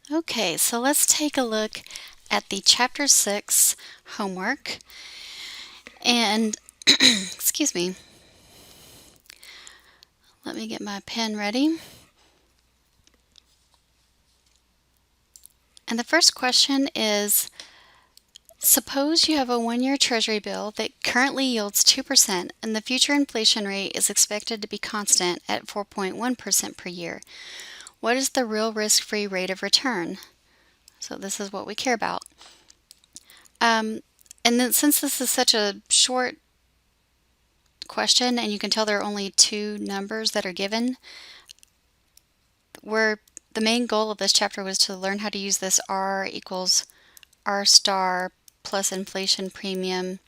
Okay, so let's take a look at the Chapter 6 homework. And, excuse me, let me get my pen ready. And the first question is, suppose you have a one-year Treasury bill that currently yields 2% and the future inflation rate is expected to be constant at 4.1% per year. What is the real risk-free rate of return? So this is what we care about. And then since this is such a short question and you can tell there are only two numbers that are given, the main goal of this chapter was to learn how to use this R equals R star plus inflation premium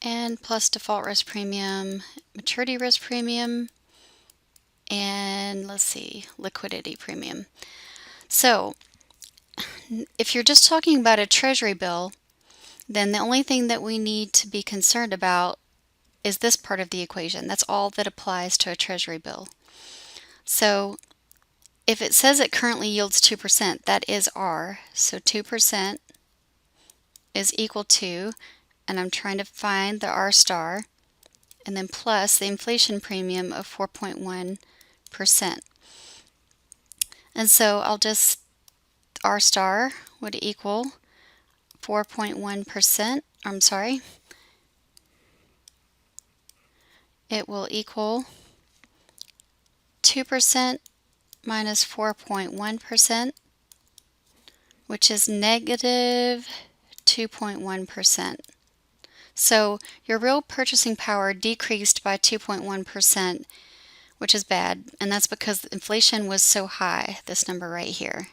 and plus default risk premium, maturity risk premium, and let's see, liquidity premium. So if you're just talking about a treasury bill, then the only thing that we need to be concerned about is this part of the equation. That's all that applies to a treasury bill. So if it says it currently yields 2%, that is R. So 2% is equal to, and I'm trying to find the R star, and then plus the inflation premium of 4.1%. And so I'll just, R star would equal 4.1%, I'm sorry, it will equal 2% minus 4.1%, which is negative 2.1%. So your real purchasing power decreased by 2.1%, which is bad, and that's because inflation was so high, this number right here.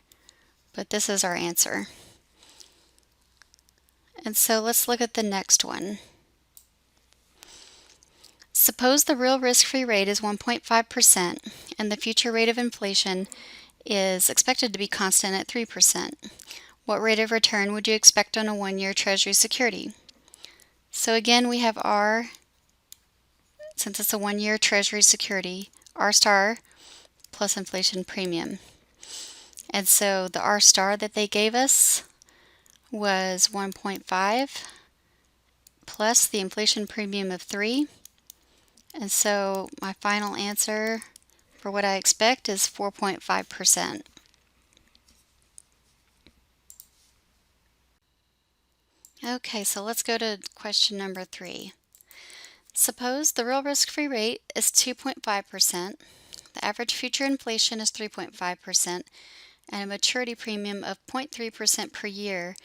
But this is our answer. And so let's look at the next one. Suppose the real risk-free rate is 1.5% and the future rate of inflation is expected to be constant at 3%. What rate of return would you expect on a one-year Treasury security? So again, we have R, since it's a one-year Treasury security, R star plus inflation premium. And so the R star that they gave us was 1.5 plus the inflation premium of 3. And so my final answer for what I expect is 4.5%. Okay, so let's go to question number 3. Suppose the real risk-free rate is 2.5%, the average future inflation is 3.5%, and a maturity premium of 0.3% per year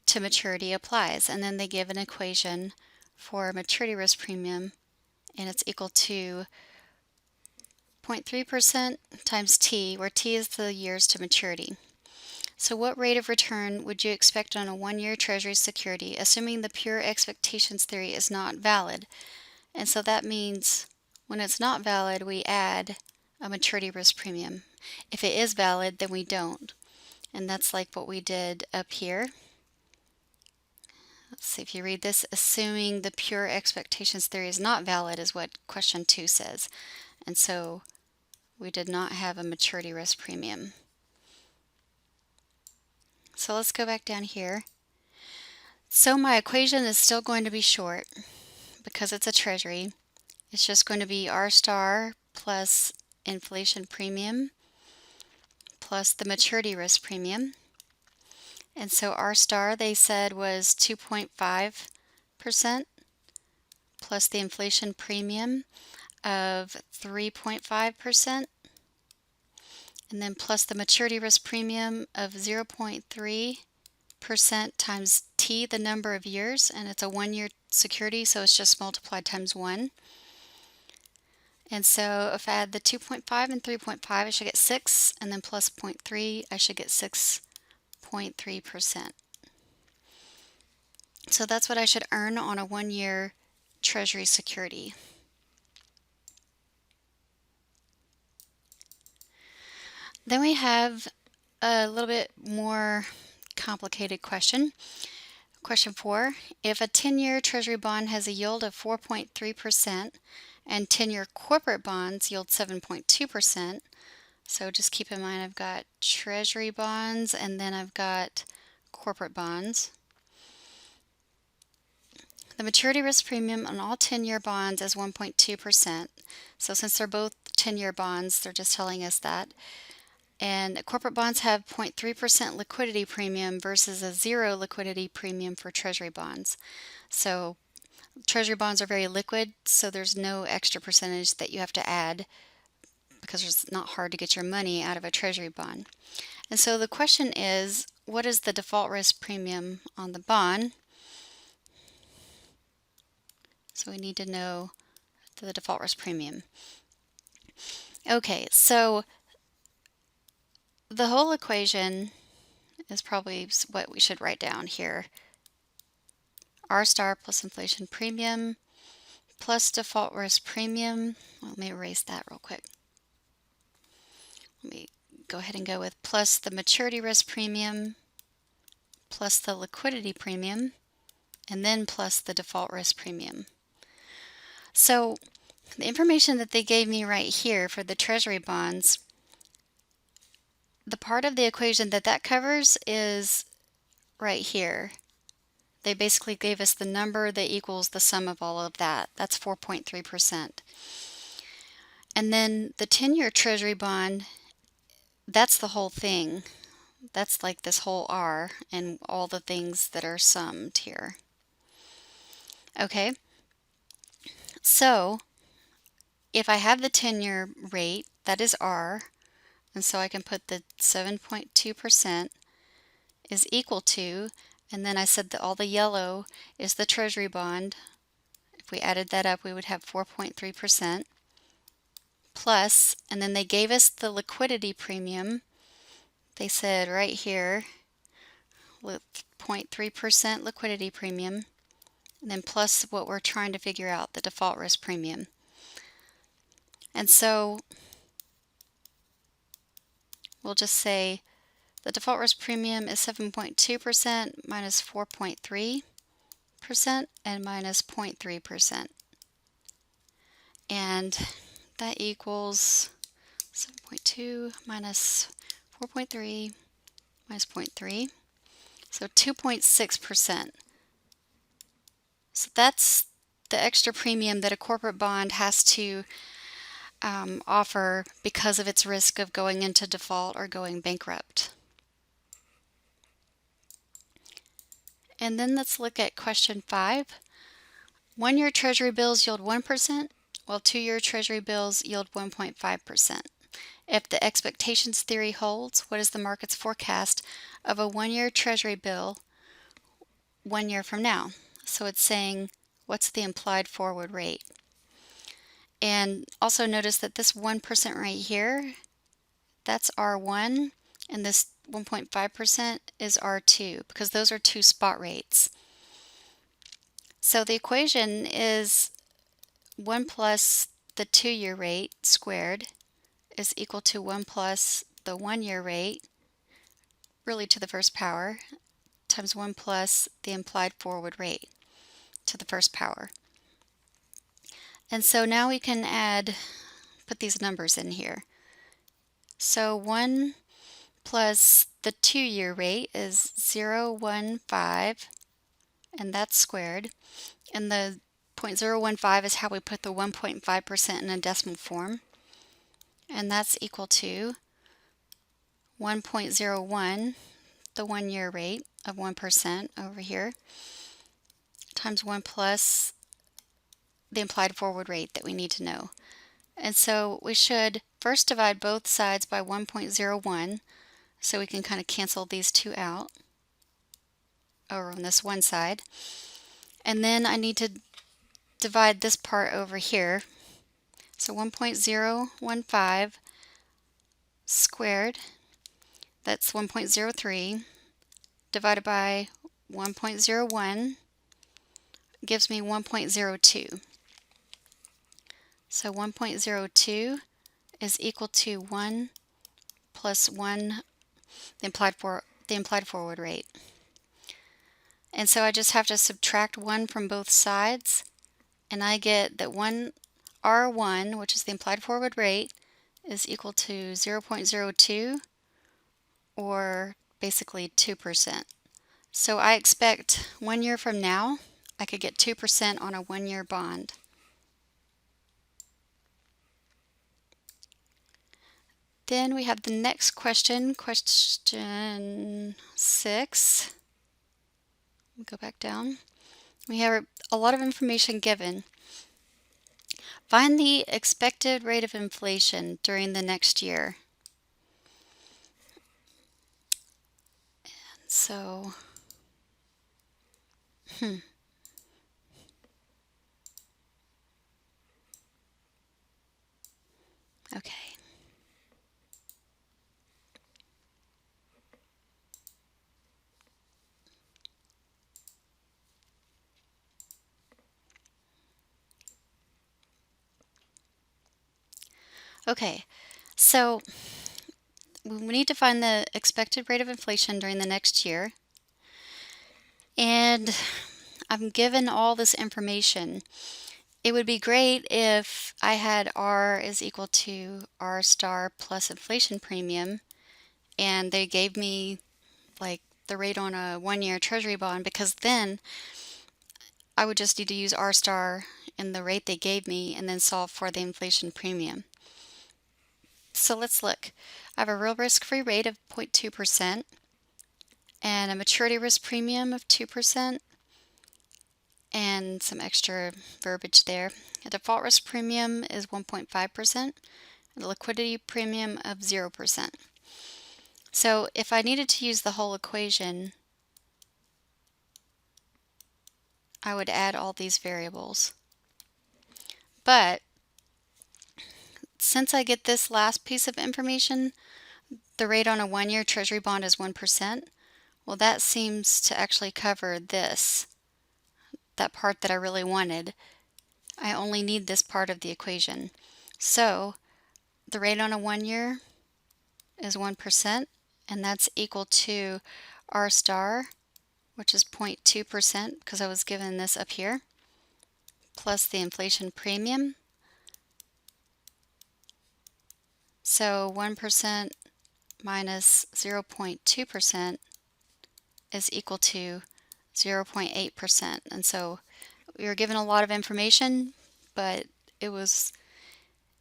to maturity applies. And then they give an equation for maturity risk premium, and it's equal to 0.3% times T, where T is the years to maturity. So what rate of return would you expect on a one-year Treasury security, assuming the pure expectations theory is not valid? And so that means when it's not valid, we add a maturity risk premium. If it is valid, then we don't. And that's like what we did up here. Let's see if you read this. Assuming the pure expectations theory is not valid is what question 2 says. And so we did not have a maturity risk premium. So let's go back down here. So my equation is still going to be short because it's a treasury. It's just going to be R star plus inflation premium plus the maturity risk premium. And so R star they said was 2.5% plus the inflation premium of 3.5%. And then plus the maturity risk premium of 0.3% times T, the number of years, and it's a one-year security, so it's just multiplied times 1. And so if I add the 2.5 and 3.5, I should get 6, and then plus 0.3, I should get 6.3%. So that's what I should earn on a one-year Treasury security. Then we have a little bit more complicated question. Question 4, if a 10-year Treasury bond has a yield of 4.3% and 10-year corporate bonds yield 7.2%, So just keep in mind I've got treasury bonds and then I've got corporate bonds. The maturity risk premium on all 10-year bonds is 1.2%. So since they're both 10-year bonds, they're just telling us that. And corporate bonds have 0.3% liquidity premium versus a 0 liquidity premium for treasury bonds. So treasury bonds are very liquid, so there's no extra percentage that you have to add because it's not hard to get your money out of a treasury bond. And so the question is, what is the default risk premium on the bond? So we need to know the default risk premium. Okay, so the whole equation is probably what we should write down here. R star plus inflation premium plus default risk premium. Well, let me erase that real quick. Let me go ahead and go with plus the maturity risk premium plus the liquidity premium and then plus the default risk premium. So the information that they gave me right here for the treasury bonds, the part of the equation that covers is right here. They basically gave us the number that equals the sum of all of that. That's 4.3%. And then the 10-year treasury bond, that's the whole thing. That's like this whole R and all the things that are summed here. Okay, so if I have the 10-year rate, that is R, and so I can put the 7.2% is equal to, and then I said that all the yellow is the treasury bond. If we added that up, we would have 4.3% plus, and then they gave us the liquidity premium. They said right here, with 0.3% liquidity premium, and then plus what we're trying to figure out, the default risk premium. And so we'll just say the default risk premium is 7.2% minus 4.3% and minus 0.3%. And that equals 7.2 minus 4.3 minus 0.3, so 2.6%. So that's the extra premium that a corporate bond has to offer because of its risk of going into default or going bankrupt. And then let's look at question 5. 1-year treasury bills yield 1%, while 2-year treasury bills yield 1.5%. If the expectations theory holds, what is the market's forecast of a 1-year treasury bill 1 year from now? So it's saying, what's the implied forward rate? And also notice that this 1% right here, that's R1, and this 1.5% is R2, because those are two spot rates. So the equation is 1 plus the 2-year rate squared is equal to 1 plus the 1-year rate, really to the first power, times 1 plus the implied forward rate to the first power. And so now we can put these numbers in here. So 1 plus the 2-year rate is 0.015, and that's squared. And the 0.015 is how we put the 1.5% in a decimal form. And that's equal to 1.01, the 1-year rate of 1% over here, times 1 plus the implied forward rate that we need to know. And so we should first divide both sides by 1.01 so we can kind of cancel these two out over on this one side. And then I need to divide this part over here. So 1.015 squared, that's 1.03, divided by 1.01 gives me 1.02. So 1.02 is equal to 1 plus 1, the implied forward rate. And so I just have to subtract 1 from both sides, and I get that R1, which is the implied forward rate, is equal to 0.02, or basically 2%. So I expect 1 year from now, I could get 2% on a 1-year bond. Then we have the next question, question 6. Go back down. We have a lot of information given. Find the expected rate of inflation during the next year. So, okay. Okay, so we need to find the expected rate of inflation during the next year. And I'm given all this information. It would be great if I had R is equal to R star plus inflation premium, and they gave me like the rate on a 1-year treasury bond, because then I would just need to use R star in the rate they gave me and then solve for the inflation premium. So let's look. I have a real risk-free rate of 0.2% and a maturity risk premium of 2%, and some extra verbiage there. A default risk premium is 1.5%, and a liquidity premium of 0%. So if I needed to use the whole equation, I would add all these variables. But since I get this last piece of information, the rate on a 1-year treasury bond is 1%, well, that seems to actually cover this, that part that I really wanted. I only need this part of the equation. So the rate on a 1-year is 1%, and that's equal to R star, which is 0.2%, because I was given this up here, plus the inflation premium. So 1% minus 0.2% is equal to 0.8%. And so we were given a lot of information, but it was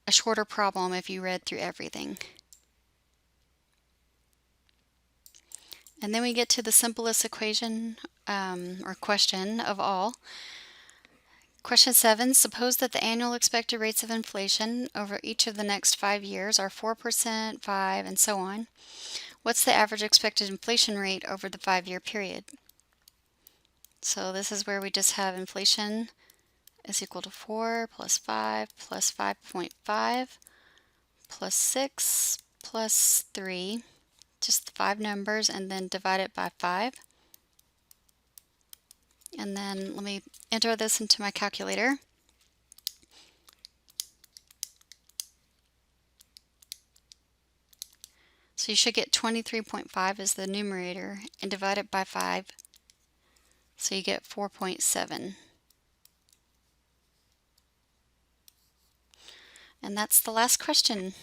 a shorter problem if you read through everything. And then we get to the simplest equation or question of all. Question 7, suppose that the annual expected rates of inflation over each of the next 5 years are 4%, 5, and so on. What's the average expected inflation rate over the 5-year period? So this is where we just have inflation is equal to 4 plus 5 plus 5.5 plus 6 plus 3, just the 5 numbers, and then divide it by 5. And then let me enter this into my calculator. So you should get 23.5 as the numerator and divide it by 5. So you get 4.7. And that's the last question.